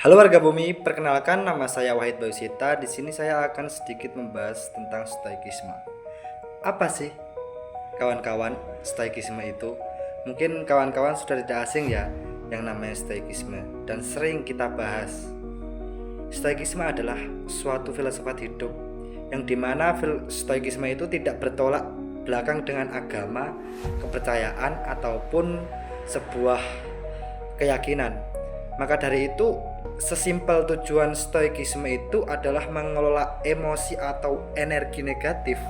Halo warga bumi, perkenalkan nama saya Wahid Bayusita. Di sini saya akan sedikit membahas tentang stoikisme. Apa sih kawan-kawan stoikisme itu? Mungkin kawan-kawan sudah tidak asing ya yang namanya stoikisme dan sering kita bahas. Stoikisme adalah suatu filsafat hidup yang dimana stoikisme itu tidak bertolak belakang dengan agama, kepercayaan ataupun sebuah keyakinan. Maka dari itu, sesimpel tujuan stoikisme itu adalah mengelola emosi atau energi negatif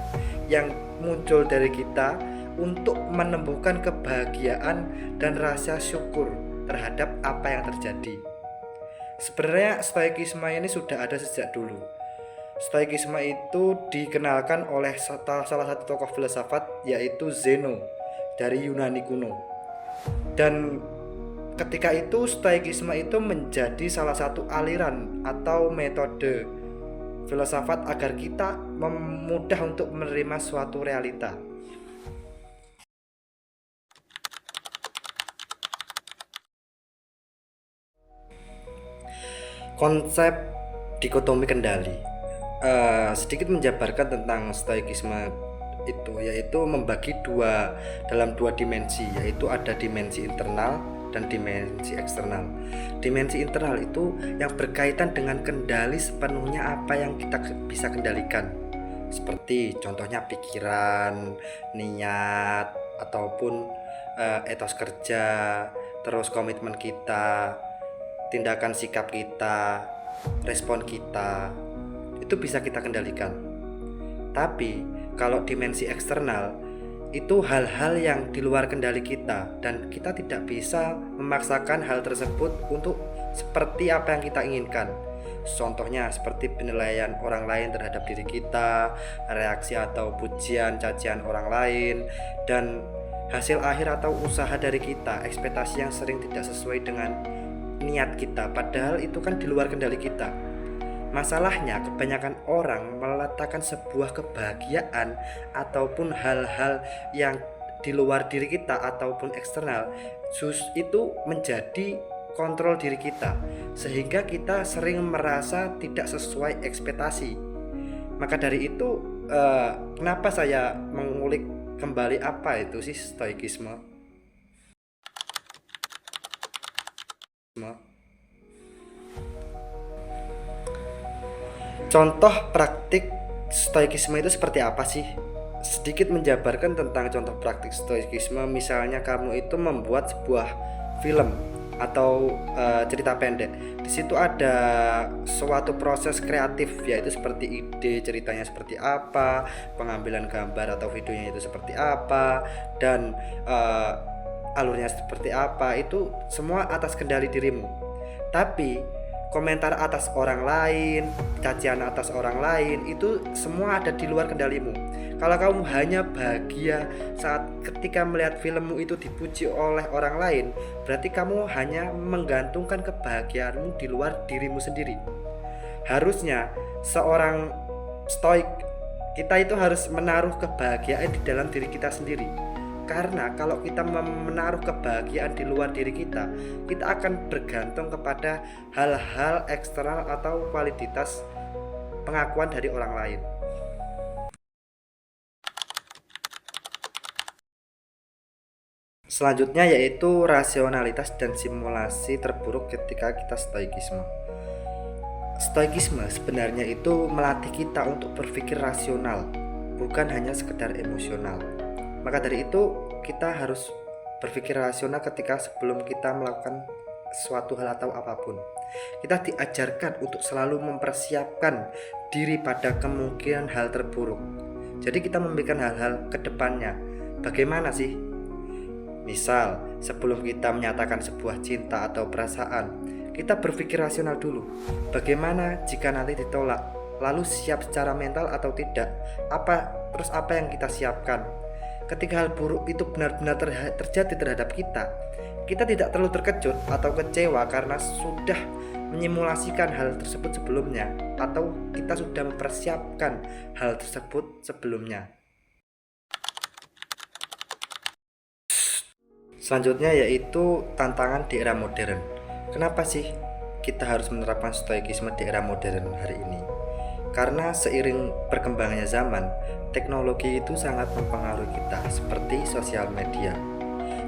yang muncul dari kita untuk menemukan kebahagiaan dan rasa syukur terhadap apa yang terjadi. Sebenarnya stoikisme ini sudah ada sejak dulu. Stoikisme itu dikenalkan oleh salah satu tokoh filsafat yaitu Zeno dari Yunani kuno. Dan ketika itu stoikisme itu menjadi salah satu aliran atau metode filsafat agar kita mudah untuk menerima suatu realita. Konsep dikotomi kendali sedikit menjabarkan tentang stoikisme itu, yaitu membagi dalam dua dimensi, yaitu ada dimensi internal dan dimensi eksternal. Dimensi internal itu yang berkaitan dengan kendali sepenuhnya apa yang kita bisa kendalikan, seperti contohnya pikiran, niat, ataupun etos kerja, terus komitmen kita, tindakan sikap kita, respon kita, itu bisa kita kendalikan. Tapi kalau dimensi eksternal itu hal-hal yang di luar kendali kita dan kita tidak bisa memaksakan hal tersebut untuk seperti apa yang kita inginkan. Contohnya seperti penilaian orang lain terhadap diri kita, reaksi atau pujian cacian orang lain, dan hasil akhir atau usaha dari kita, ekspektasi yang sering tidak sesuai dengan niat kita, padahal itu kan di luar kendali kita. Masalahnya kebanyakan orang meletakkan sebuah kebahagiaan ataupun hal-hal yang di luar diri kita ataupun eksternal itu menjadi kontrol diri kita, sehingga kita sering merasa tidak sesuai ekspektasi. Maka dari itu kenapa saya mengulik kembali apa itu sih stoikisme. Contoh praktik stoikisme itu seperti apa sih? Sedikit menjabarkan tentang contoh praktik stoikisme. Misalnya kamu itu membuat sebuah film atau cerita pendek. Di situ ada suatu proses kreatif, yaitu seperti ide ceritanya seperti apa, pengambilan gambar atau videonya itu seperti apa, dan alurnya seperti apa. Itu semua atas kendali dirimu. Tapi komentar atas orang lain, cacian atas orang lain, itu semua ada di luar kendalimu. Kalau kamu hanya bahagia saat ketika melihat filmmu itu dipuji oleh orang lain, berarti kamu hanya menggantungkan kebahagiaanmu di luar dirimu sendiri. Harusnya seorang stoik, kita itu harus menaruh kebahagiaan di dalam diri kita sendiri. Karena kalau kita menaruh kebahagiaan di luar diri kita, kita akan bergantung kepada hal-hal eksternal atau kualitas pengakuan dari orang lain. Selanjutnya yaitu rasionalitas dan simulasi terburuk ketika kita stoikisme. Stoikisme sebenarnya itu melatih kita untuk berpikir rasional, bukan hanya sekedar emosional. Maka dari itu kita harus berpikir rasional ketika sebelum kita melakukan suatu hal atau apapun. Kita diajarkan untuk selalu mempersiapkan diri pada kemungkinan hal terburuk. Jadi kita memikirkan hal-hal ke depannya. Bagaimana sih? Misal, sebelum kita menyatakan sebuah cinta atau perasaan, kita berpikir rasional dulu. Bagaimana jika nanti ditolak? Lalu siap secara mental atau tidak? Terus apa yang kita siapkan? Ketika hal buruk itu benar-benar terjadi terhadap kita, kita tidak terlalu terkejut atau kecewa karena sudah menyimulasikan hal tersebut sebelumnya, atau kita sudah mempersiapkan hal tersebut sebelumnya. Selanjutnya yaitu tantangan di era modern. Kenapa sih kita harus menerapkan stoikisme di era modern hari ini? Karena seiring berkembangnya zaman, teknologi itu sangat mempengaruhi kita seperti sosial media.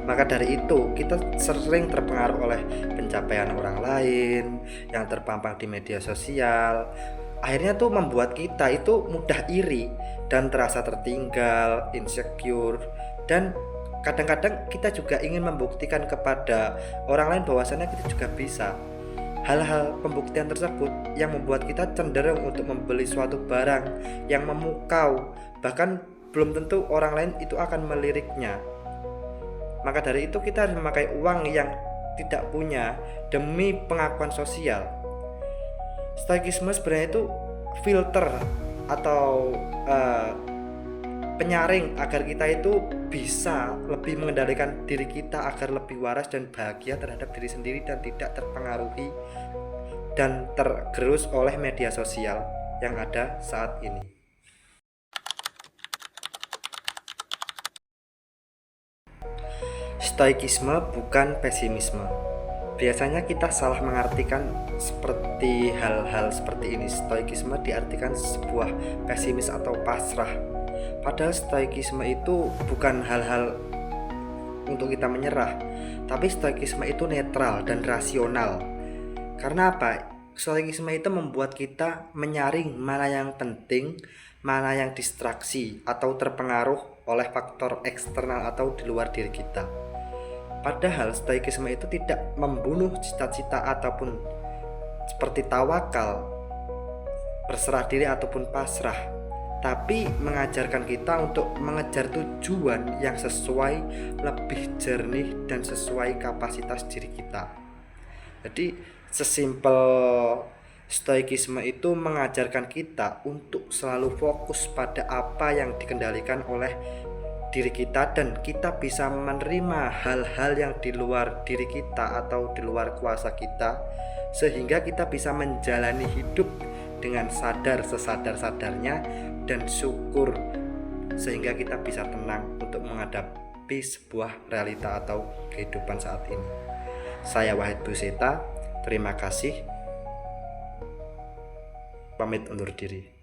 Maka dari itu, kita sering terpengaruh oleh pencapaian orang lain yang terpampang di media sosial. Akhirnya tuh membuat kita itu mudah iri dan terasa tertinggal, insecure, dan kadang-kadang kita juga ingin membuktikan kepada orang lain bahwasannya kita juga bisa. Hal-hal pembuktian tersebut yang membuat kita cenderung untuk membeli suatu barang yang memukau, bahkan belum tentu orang lain itu akan meliriknya. Maka dari itu kita harus memakai uang yang tidak punya demi pengakuan sosial. Stoikisme sebenarnya itu filter atau penyaring agar kita itu bisa lebih mengendalikan diri kita agar lebih waras dan bahagia terhadap diri sendiri dan tidak terpengaruhi dan tergerus oleh media sosial yang ada saat ini. Stoikisme bukan pesimisme. Biasanya kita salah mengartikan seperti hal-hal seperti ini. Stoikisme diartikan sebuah pesimis atau pasrah. Padahal stoikisme itu bukan hal-hal untuk kita menyerah, tapi stoikisme itu netral dan rasional. Karena apa? Stoikisme itu membuat kita menyaring mana yang penting, mana yang distraksi atau terpengaruh oleh faktor eksternal atau di luar diri kita. Padahal stoikisme itu tidak membunuh cita-cita ataupun seperti tawakal, berserah diri ataupun pasrah, tapi mengajarkan kita untuk mengejar tujuan yang sesuai, lebih jernih dan sesuai kapasitas diri kita. Jadi sesimpel stoikisme itu mengajarkan kita untuk selalu fokus pada apa yang dikendalikan oleh diri kita, dan kita bisa menerima hal-hal yang di luar diri kita atau di luar kuasa kita, sehingga kita bisa menjalani hidup dengan sadar sesadar-sadarnya dan syukur, sehingga kita bisa tenang untuk menghadapi sebuah realita atau kehidupan saat ini. Saya Wahid Buseta, terima kasih, pamit undur diri.